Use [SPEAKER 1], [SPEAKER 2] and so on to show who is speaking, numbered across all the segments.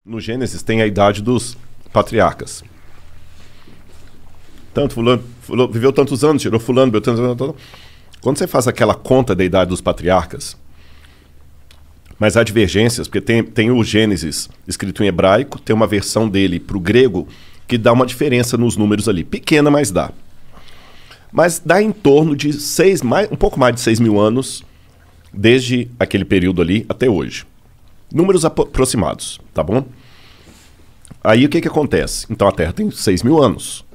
[SPEAKER 1] No Gênesis tem a idade dos patriarcas. Tanto fulano viveu tantos anos, tirou fulano, viveu tantos anos. Quando você faz aquela conta da idade dos patriarcas, mas há divergências, porque tem o Gênesis escrito em hebraico, tem uma versão dele para o grego que dá uma diferença nos números ali. Pequena, mas dá. Mas dá em torno de um pouco mais de 6 mil anos, desde aquele período ali até hoje. Números aproximados, tá bom? Aí o que acontece? Então a Terra tem 6 mil anos.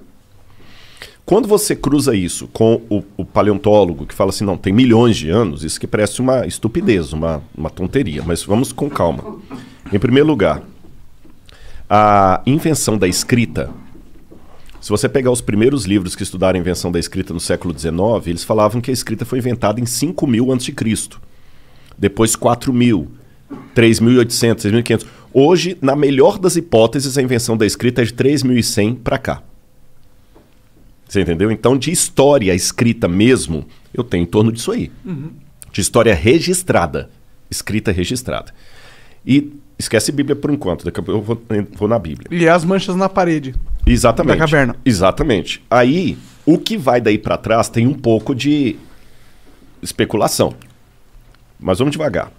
[SPEAKER 1] Quando você cruza isso com o paleontólogo que fala assim, não, tem milhões de anos, isso que parece uma estupidez, uma tonteria, mas vamos com calma. Em primeiro lugar, a invenção da escrita, se você pegar os primeiros livros que estudaram a invenção da escrita no século XIX, eles falavam que a escrita foi inventada em 5.000 a.C., depois 4.000, 3.800, 6.500. Hoje, na melhor das hipóteses, a invenção da escrita é de 3.100 para cá. Você entendeu? Então, de história escrita mesmo, eu tenho em torno disso aí. Uhum. De história registrada. Escrita registrada. E esquece Bíblia por enquanto, daqui a pouco eu vou na Bíblia.
[SPEAKER 2] E as manchas na parede.
[SPEAKER 1] Exatamente.
[SPEAKER 2] Da caverna.
[SPEAKER 1] Exatamente. Aí, o que vai daí para trás tem um pouco de especulação. Mas vamos devagar.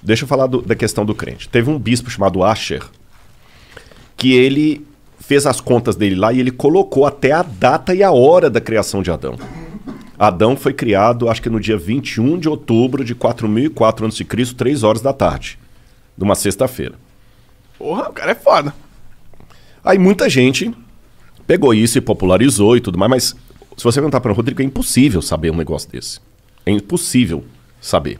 [SPEAKER 1] Deixa eu falar da questão do crente. Teve um bispo chamado Asher, que ele fez as contas dele lá e ele colocou até a data e a hora da criação de Adão. Adão foi criado, acho que no dia 21 de outubro de 4004 a.C., 3 horas da tarde, de uma sexta-feira.
[SPEAKER 2] Porra, o cara é foda.
[SPEAKER 1] Aí muita gente pegou isso e popularizou e tudo mais, mas se você perguntar para o Rodrigo, é impossível saber um negócio desse. É impossível saber.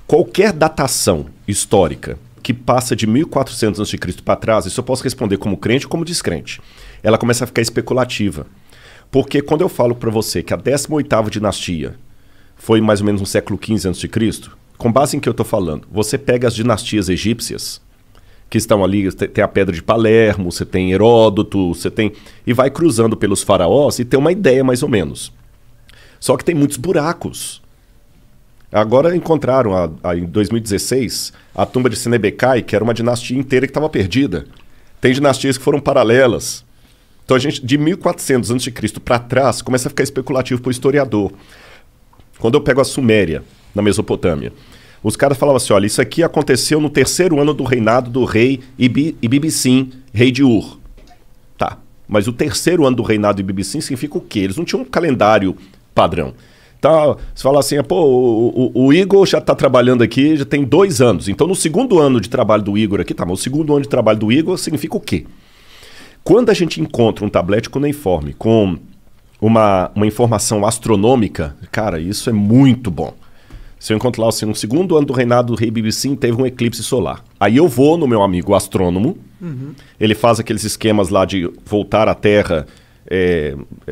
[SPEAKER 1] Qualquer datação histórica que passa de 1400 a.C. para trás, isso eu posso responder como crente ou como descrente. Ela começa a ficar especulativa. Porque quando eu falo para você que a 18ª dinastia foi mais ou menos no século XV a.C., com base em que eu estou falando, você pega as dinastias egípcias, que estão ali, tem a Pedra de Palermo, você tem Heródoto, você tem... E vai cruzando pelos faraós e tem uma ideia mais ou menos. Só que tem muitos buracos. Agora encontraram, em 2016, a tumba de Senebekai, que era uma dinastia inteira que estava perdida. Tem dinastias que foram paralelas. Então a gente, de 1400 a.C. para trás, começa a ficar especulativo para o historiador. Quando eu pego a Suméria, na Mesopotâmia, os caras falavam assim, olha, isso aqui aconteceu no 3º ano do reinado do rei Ibibissim, rei de Ur. Tá, mas o 3º ano do reinado de Ibibissim significa o quê? Eles não tinham um calendário padrão. Então, você fala assim, pô, o Igor já está trabalhando aqui, já tem 2 anos. Então, no 2º ano de trabalho do Igor aqui, tá, mas o 2º ano de trabalho do Igor significa o quê? Quando a gente encontra um tablete cuneiforme com uma informação astronômica, cara, isso é muito bom. Se eu encontro lá, assim, no 2º ano do reinado do rei Ibibissim, teve um eclipse solar. Aí eu vou no meu amigo astrônomo, ele faz aqueles esquemas lá de voltar à Terra...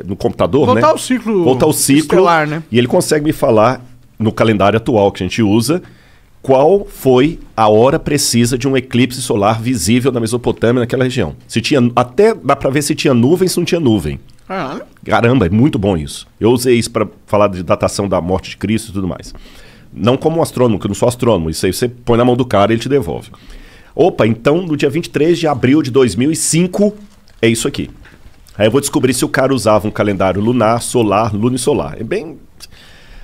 [SPEAKER 1] no computador,
[SPEAKER 2] voltar
[SPEAKER 1] né?
[SPEAKER 2] Voltar ao ciclo estelar, né?
[SPEAKER 1] E ele consegue me falar, no calendário atual que a gente usa, qual foi a hora precisa de um eclipse solar visível na Mesopotâmia, naquela região. Se tinha, até dá para ver se tinha nuvem, se não tinha nuvem. Caramba, é muito bom isso. Eu usei isso para falar de datação da morte de Cristo e tudo mais. Não como um astrônomo, que eu não sou astrônomo. Isso aí você põe na mão do cara e ele te devolve. Opa, então no dia 23 de abril de 2005 é isso aqui. Aí eu vou descobrir se o cara usava um calendário lunar, solar, lunisolar. É bem...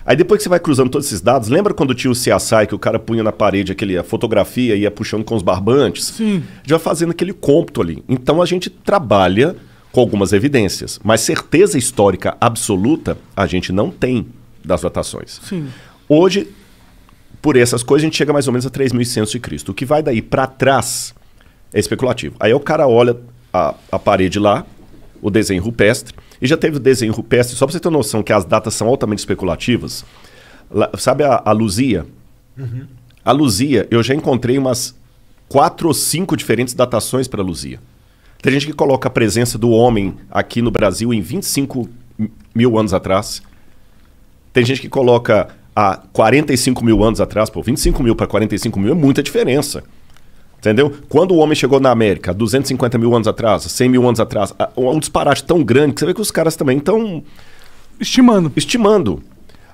[SPEAKER 1] Aí depois que você vai cruzando todos esses dados, lembra quando tinha o CSI que o cara punha na parede a fotografia e ia puxando com os barbantes?
[SPEAKER 2] Sim.
[SPEAKER 1] Já fazendo aquele cômputo ali. Então a gente trabalha com algumas evidências, mas certeza histórica absoluta a gente não tem das datações.
[SPEAKER 2] Sim.
[SPEAKER 1] Hoje, por essas coisas, a gente chega mais ou menos a 3.100 a.C. O que vai daí para trás é especulativo. Aí o cara olha a parede lá, o desenho rupestre, e já teve o desenho rupestre, só para você ter noção que as datas são altamente especulativas. Sabe a Luzia? Uhum. A Luzia, eu já encontrei umas 4 ou 5 diferentes datações para a Luzia. Tem gente que coloca a presença do homem aqui no Brasil em 25 mil anos atrás. Tem gente que coloca há 45 mil anos atrás. Pô, 25 mil para 45 mil é muita diferença. Entendeu? Quando o homem chegou na América, 250 mil anos atrás, 100 mil anos atrás, um disparate tão grande que você vê que os caras também estão... Estimando.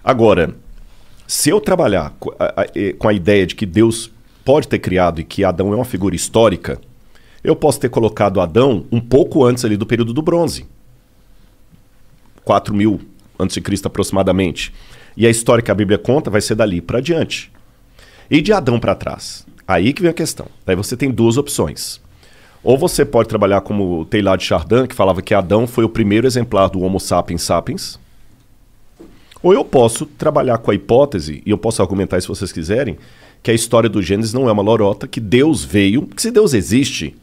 [SPEAKER 1] Agora, se eu trabalhar com a ideia de que Deus pode ter criado e que Adão é uma figura histórica, Eu posso ter colocado Adão um pouco antes ali do período do bronze. 4.000 a.C. aproximadamente. E a história que a Bíblia conta vai ser dali para diante. E de Adão para trás? Aí que vem a questão. Daí você tem duas opções. Ou você pode trabalhar como o Teilhard de Chardin, que falava que Adão foi o primeiro exemplar do Homo sapiens sapiens. Ou eu posso trabalhar com a hipótese, e eu posso argumentar isso se vocês quiserem, que a história do Gênesis não é uma lorota, que Deus veio, que se Deus existe,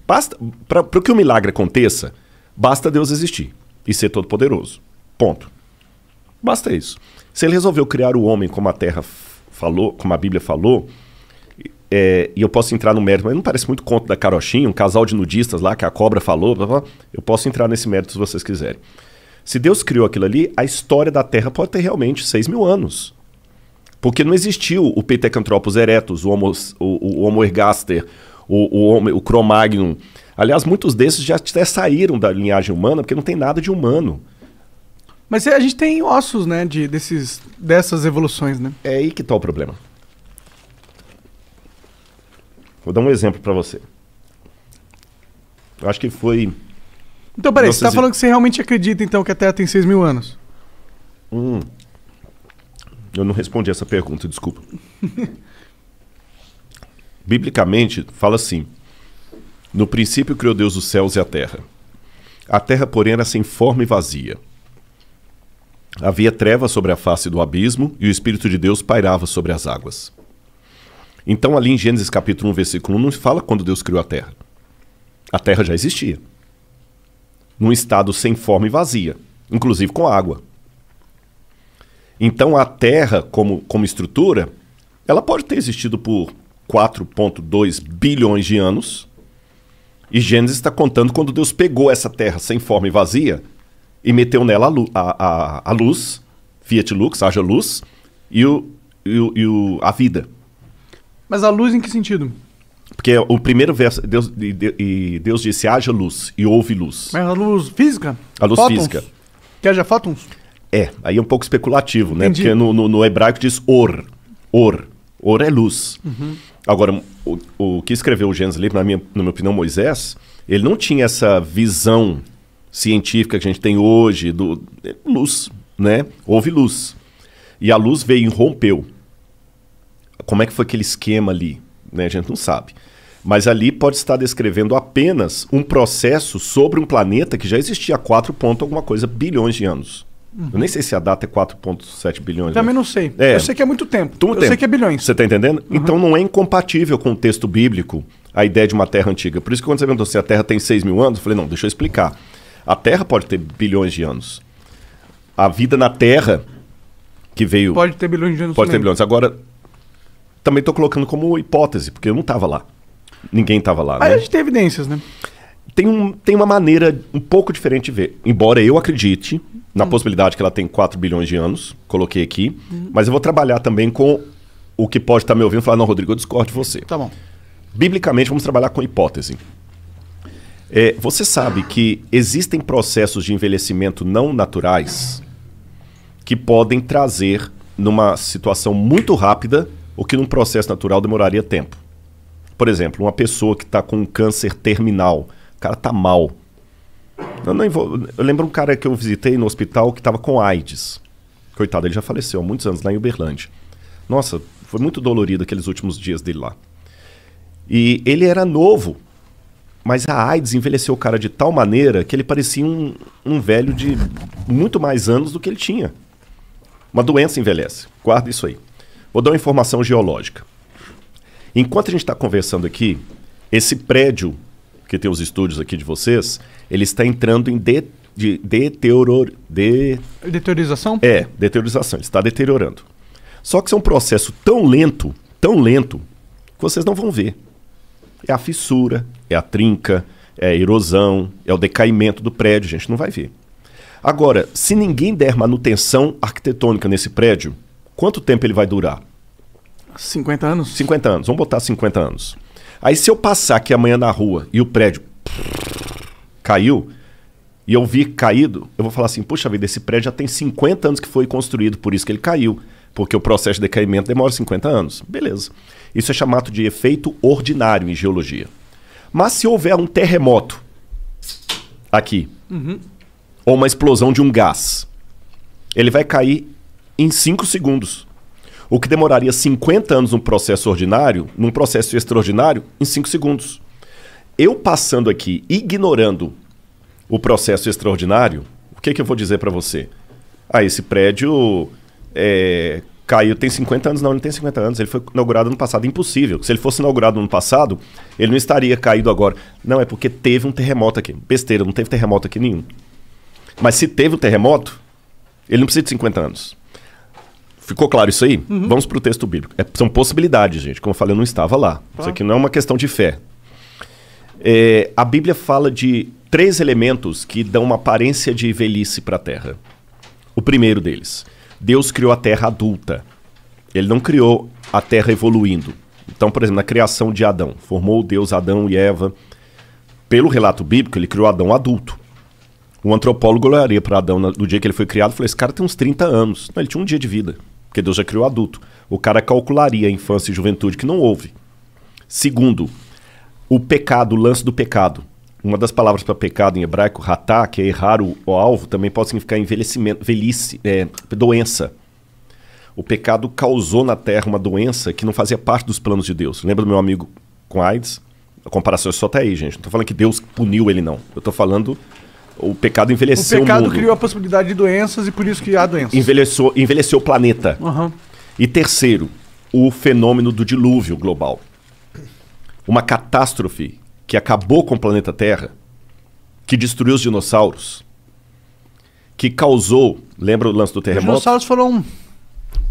[SPEAKER 1] basta para que o milagre aconteça, basta Deus existir e ser todo-poderoso. Ponto. Basta isso. Se ele resolveu criar o homem como a Terra falou, como a Bíblia falou, e eu posso entrar no mérito, mas não parece muito conto da carochinha, um casal de nudistas lá que a cobra falou, blá, blá, eu posso entrar nesse mérito se vocês quiserem. Se Deus criou aquilo ali, a história da Terra pode ter realmente 6.000 anos. Porque não existiu o Pithecanthropus erectus, o Homo ergaster, o Cro-Magnon. Aliás, muitos desses já até saíram da linhagem humana, porque não tem nada de humano.
[SPEAKER 2] Mas a gente tem ossos, né, dessas evoluções, né?
[SPEAKER 1] É aí que está o problema. Vou dar um exemplo para você. Eu acho que foi...
[SPEAKER 2] Então, peraí, você está falando que você realmente acredita, então, que a Terra tem 6.000 anos?
[SPEAKER 1] Eu não respondi essa pergunta, desculpa. Biblicamente, fala assim: no princípio criou Deus os céus e a terra. A terra, porém, era sem forma e vazia. Havia trevas sobre a face do abismo e o Espírito de Deus pairava sobre as águas. Então, ali em Gênesis capítulo 1, versículo 1, não fala quando Deus criou a terra. A terra já existia. Num estado sem forma e vazia, inclusive com água. Então a Terra, como estrutura, ela pode ter existido por 4,2 bilhões de anos, e Gênesis está contando quando Deus pegou essa Terra sem forma e vazia e meteu nela a luz, fiat lux, haja luz, e a vida.
[SPEAKER 2] Mas a luz em que sentido?
[SPEAKER 1] Porque o primeiro verso, Deus disse, haja luz, e houve luz.
[SPEAKER 2] Mas a luz física?
[SPEAKER 1] A luz
[SPEAKER 2] fótons?
[SPEAKER 1] física.
[SPEAKER 2] Que haja fótons?
[SPEAKER 1] Aí é um pouco especulativo, né?
[SPEAKER 2] Entendi.
[SPEAKER 1] Porque no hebraico diz or. Or é luz.
[SPEAKER 2] Uhum.
[SPEAKER 1] Agora, o que escreveu o Gênesis ali, na minha opinião, Moisés, ele não tinha essa visão científica que a gente tem hoje, luz, né? Houve luz. E a luz veio e rompeu. Como é que foi aquele esquema ali? Né? A gente não sabe. Mas ali pode estar descrevendo apenas um processo sobre um planeta que já existia há 4 alguma coisa bilhões de anos. Uhum. Eu nem sei se a data é 4,7 bilhões.
[SPEAKER 2] Também não sei. Eu sei que é muito tempo. Sei que é bilhões.
[SPEAKER 1] Você está entendendo? Uhum. Então não é incompatível com o texto bíblico a ideia de uma Terra antiga. Por isso que quando você perguntou se a Terra tem 6.000 anos, eu falei, não, deixa eu explicar. A Terra pode ter bilhões de anos. A vida na Terra que veio...
[SPEAKER 2] Pode ter bilhões de anos
[SPEAKER 1] Pode
[SPEAKER 2] também.
[SPEAKER 1] ter bilhões. Agora, também estou colocando como hipótese, porque eu não estava lá. Ninguém estava lá.
[SPEAKER 2] Aí
[SPEAKER 1] né?
[SPEAKER 2] a gente tem evidências, né?
[SPEAKER 1] Tem uma maneira um pouco diferente de ver. Embora eu acredite na possibilidade que ela tem 4 bilhões de anos, coloquei aqui, mas eu vou trabalhar também com o que pode estar me ouvindo e falar, não, Rodrigo, eu discordo de você.
[SPEAKER 2] Tá bom.
[SPEAKER 1] Biblicamente, vamos trabalhar com hipótese. Você sabe que existem processos de envelhecimento não naturais que podem trazer, numa situação muito rápida, o que num processo natural demoraria tempo. Por exemplo, uma pessoa que está com um câncer terminal, o cara está mal. Eu lembro um cara que eu visitei no hospital que estava com AIDS. Coitado, ele já faleceu há muitos anos lá em Uberlândia. Nossa, foi muito dolorido aqueles últimos dias dele lá. E ele era novo, mas a AIDS envelheceu o cara de tal maneira que ele parecia um velho de muito mais anos do que ele tinha. Uma doença envelhece. Guarda isso aí. Vou dar uma informação geológica. Enquanto a gente está conversando aqui, esse prédio, que tem os estúdios aqui de vocês, ele está entrando em
[SPEAKER 2] Deteriorização?
[SPEAKER 1] Deteriorização. Ele está deteriorando. Só que isso é um processo tão lento, que vocês não vão ver. É a fissura, é a trinca, é a erosão, é o decaimento do prédio, a gente não vai ver. Agora, se ninguém der manutenção arquitetônica nesse prédio, quanto tempo ele vai durar?
[SPEAKER 2] 50 anos?
[SPEAKER 1] 50 anos, vamos botar 50 anos. Aí se eu passar aqui amanhã na rua e o prédio caiu, e eu vi caído, eu vou falar assim, puxa vida, esse prédio já tem 50 anos que foi construído, por isso que ele caiu, porque o processo de decaimento demora 50 anos. Beleza. Isso é chamado de efeito ordinário em geologia. Mas se houver um terremoto aqui, ou uma explosão de um gás, ele vai cair em 5 segundos. O que demoraria 50 anos num processo ordinário, num processo extraordinário, em 5 segundos. Eu passando aqui, ignorando o processo extraordinário, o que eu vou dizer para você? Esse prédio caiu, tem 50 anos. Não, ele não tem 50 anos, ele foi inaugurado no passado. Impossível. Se ele fosse inaugurado no ano passado, ele não estaria caído agora. Não, é porque teve um terremoto aqui. Besteira, não teve terremoto aqui nenhum. Mas se teve um terremoto, ele não precisa de 50 anos. Ficou claro isso aí? Vamos para o texto bíblico. São possibilidades, gente. Como eu falei, eu não estava lá. Isso aqui não é uma questão de fé. A Bíblia fala de 3 elementos que dão uma aparência de velhice para a Terra. O primeiro deles, Deus criou a Terra adulta. Ele não criou a Terra evoluindo. Então, por exemplo, na criação de Adão, formou Deus Adão e Eva. Pelo relato bíblico, ele criou Adão adulto. Um antropólogo olharia para Adão no dia que ele foi criado e falou, esse cara tem uns 30 anos. Não, ele tinha um dia de vida, porque Deus já criou adulto. O cara calcularia a infância e juventude, que não houve. Segundo, o pecado, o lance do pecado. Uma das palavras para pecado em hebraico, ratá, que é errar o alvo, também pode significar envelhecimento, velhice, doença. O pecado causou na Terra uma doença que não fazia parte dos planos de Deus. Lembra do meu amigo com AIDS? A comparação é só até aí, gente. Não estou falando que Deus puniu ele, não. Eu estou falando... O pecado envelheceu o mundo. O pecado
[SPEAKER 2] criou a possibilidade de doenças e por isso que há doenças.
[SPEAKER 1] Envelheceu o planeta. E terceiro, o fenômeno do dilúvio global. Uma catástrofe que acabou com o planeta Terra, que destruiu os dinossauros, que causou... Lembra o lance do terremoto?
[SPEAKER 2] Os dinossauros foram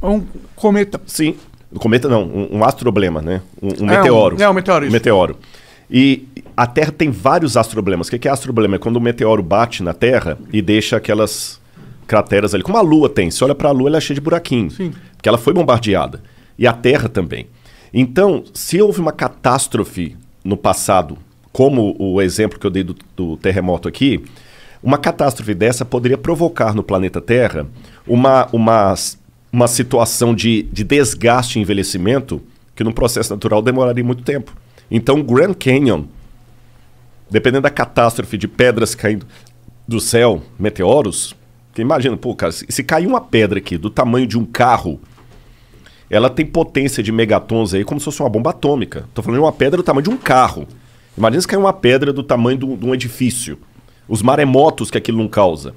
[SPEAKER 2] um cometa.
[SPEAKER 1] Sim. Um cometa não, um astroblema, né? Um meteoro.
[SPEAKER 2] Um meteoro, isso.
[SPEAKER 1] Meteoro. E a Terra tem vários astroblemas. O que é astroblema? É quando o meteoro bate na Terra e deixa aquelas crateras ali. Como a Lua tem. Se olha para a Lua, ela é cheia de buraquinhos.
[SPEAKER 2] Sim.
[SPEAKER 1] Porque ela foi bombardeada. E a Terra também. Então, se houve uma catástrofe no passado, como o exemplo que eu dei do terremoto aqui, uma catástrofe dessa poderia provocar no planeta Terra uma situação de desgaste e envelhecimento que num processo natural demoraria muito tempo. Então, o Grand Canyon, dependendo da catástrofe de pedras caindo do céu, meteoros, que imagina, pô, cara, se cair uma pedra aqui do tamanho de um carro, ela tem potência de megatons aí como se fosse uma bomba atômica. Tô falando de uma pedra do tamanho de um carro. Imagina se cair uma pedra do tamanho de um edifício. Os maremotos que aquilo não causa.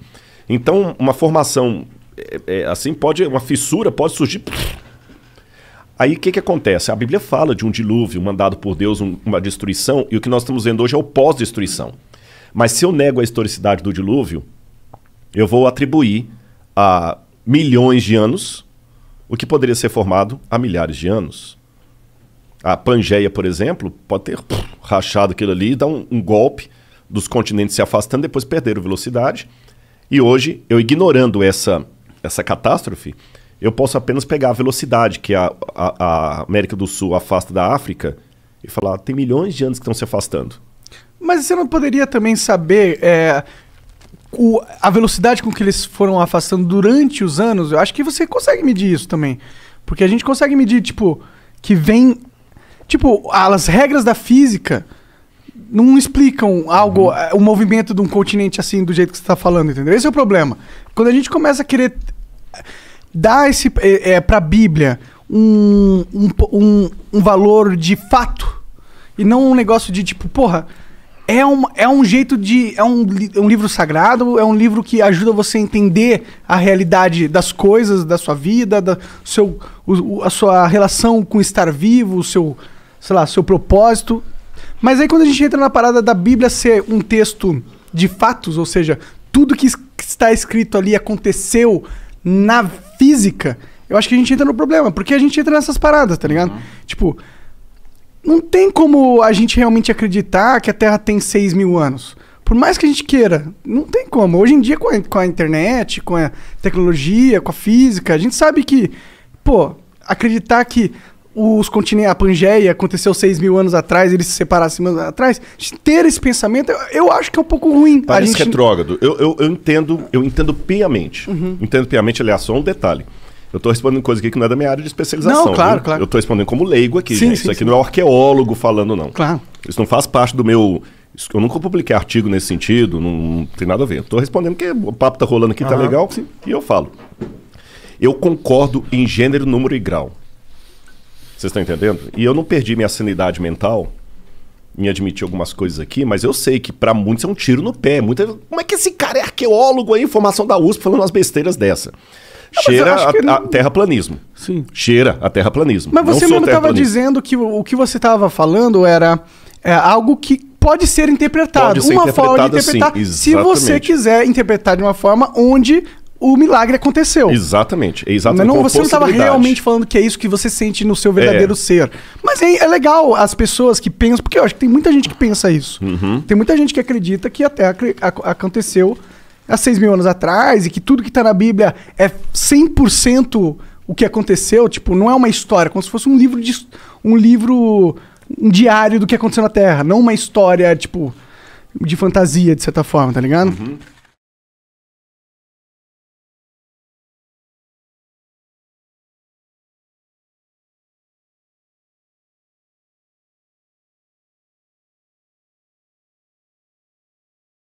[SPEAKER 1] Então, uma formação assim uma fissura pode surgir... Aí o que acontece? A Bíblia fala de um dilúvio mandado por Deus, uma destruição, e o que nós estamos vendo hoje é o pós-destruição. Mas se eu nego a historicidade do dilúvio, eu vou atribuir a milhões de anos o que poderia ser formado há milhares de anos. A Pangeia, por exemplo, pode ter rachado aquilo ali, dar um golpe dos continentes se afastando, depois perderam velocidade. E hoje, eu ignorando essa catástrofe, eu posso apenas pegar a velocidade que a América do Sul afasta da África e falar, tem milhões de anos que estão se afastando.
[SPEAKER 2] Mas você não poderia também saber a velocidade com que eles foram afastando durante os anos? Eu acho que você consegue medir isso também. Porque a gente consegue medir, tipo, que vem... Tipo, as regras da física não explicam algo, o movimento de um continente assim, do jeito que você está falando, entendeu? Esse é o problema. Quando a gente começa a querer... dá para a Bíblia um valor de fato e não um negócio de tipo, porra, é um jeito de... É um livro sagrado, é um livro que ajuda você a entender a realidade das coisas, da sua vida, a sua relação com estar vivo, o seu, sei lá, seu propósito. Mas aí quando a gente entra na parada da Bíblia ser um texto de fatos, ou seja, tudo que está escrito ali aconteceu na física, eu acho que a gente entra no problema, porque a gente entra nessas paradas, tá ligado? Tipo, não tem como a gente realmente acreditar que a Terra tem 6 mil anos. Por mais que a gente queira, não tem como. Hoje em dia, com a internet, com a tecnologia, com a física, a gente sabe que, pô, acreditar que os continentes, a Pangeia aconteceu 6 mil anos atrás, eles se separaram 6 mil anos atrás, ter esse pensamento, eu acho que é um pouco ruim.
[SPEAKER 1] Parece retrógrado. Eu entendo piamente. Entendo piamente, aliás, só um detalhe. Eu tô respondendo coisa aqui que não é da minha área de especialização.
[SPEAKER 2] Não, claro,
[SPEAKER 1] viu?
[SPEAKER 2] claro.
[SPEAKER 1] Eu tô respondendo como leigo aqui,
[SPEAKER 2] Sim,
[SPEAKER 1] gente.
[SPEAKER 2] sim,
[SPEAKER 1] Isso aqui
[SPEAKER 2] sim.
[SPEAKER 1] não é arqueólogo falando, não.
[SPEAKER 2] Claro.
[SPEAKER 1] Isso não faz parte do meu... Eu nunca publiquei artigo nesse sentido, não tem nada a ver. Eu tô respondendo porque o papo tá rolando aqui, tá legal,
[SPEAKER 2] sim.
[SPEAKER 1] e eu falo. Eu concordo em gênero, número e grau. Vocês estão entendendo? E eu não perdi minha sanidade mental em admitir algumas coisas aqui, mas eu sei que pra muitos é um tiro no pé. Como é que esse cara é arqueólogo aí, formação da USP, falando umas besteiras dessa? Cheira a terraplanismo.
[SPEAKER 2] Sim.
[SPEAKER 1] Cheira a terraplanismo.
[SPEAKER 2] Mas
[SPEAKER 1] Não
[SPEAKER 2] você
[SPEAKER 1] sou
[SPEAKER 2] mesmo estava
[SPEAKER 1] terraplanista.
[SPEAKER 2] dizendo que o que você estava falando era algo que pode ser interpretado.
[SPEAKER 1] Pode ser
[SPEAKER 2] uma forma de
[SPEAKER 1] interpretado,
[SPEAKER 2] interpretar.
[SPEAKER 1] sim,
[SPEAKER 2] Se você
[SPEAKER 1] exatamente.
[SPEAKER 2] quiser interpretar de uma forma onde o milagre aconteceu.
[SPEAKER 1] Exatamente. É exatamente.
[SPEAKER 2] Mas
[SPEAKER 1] com
[SPEAKER 2] você não estava
[SPEAKER 1] possibilidade.
[SPEAKER 2] realmente falando que é isso que você sente no seu verdadeiro ser. Mas é legal as pessoas que pensam, porque eu acho que tem muita gente que pensa isso. Tem muita gente que acredita que a Terra aconteceu há 6.000 anos atrás e que tudo que está na Bíblia é 100% o que aconteceu. Tipo, não é uma história, como se fosse um diário do que aconteceu na Terra. Não uma história, tipo, de fantasia, de certa forma, tá ligado?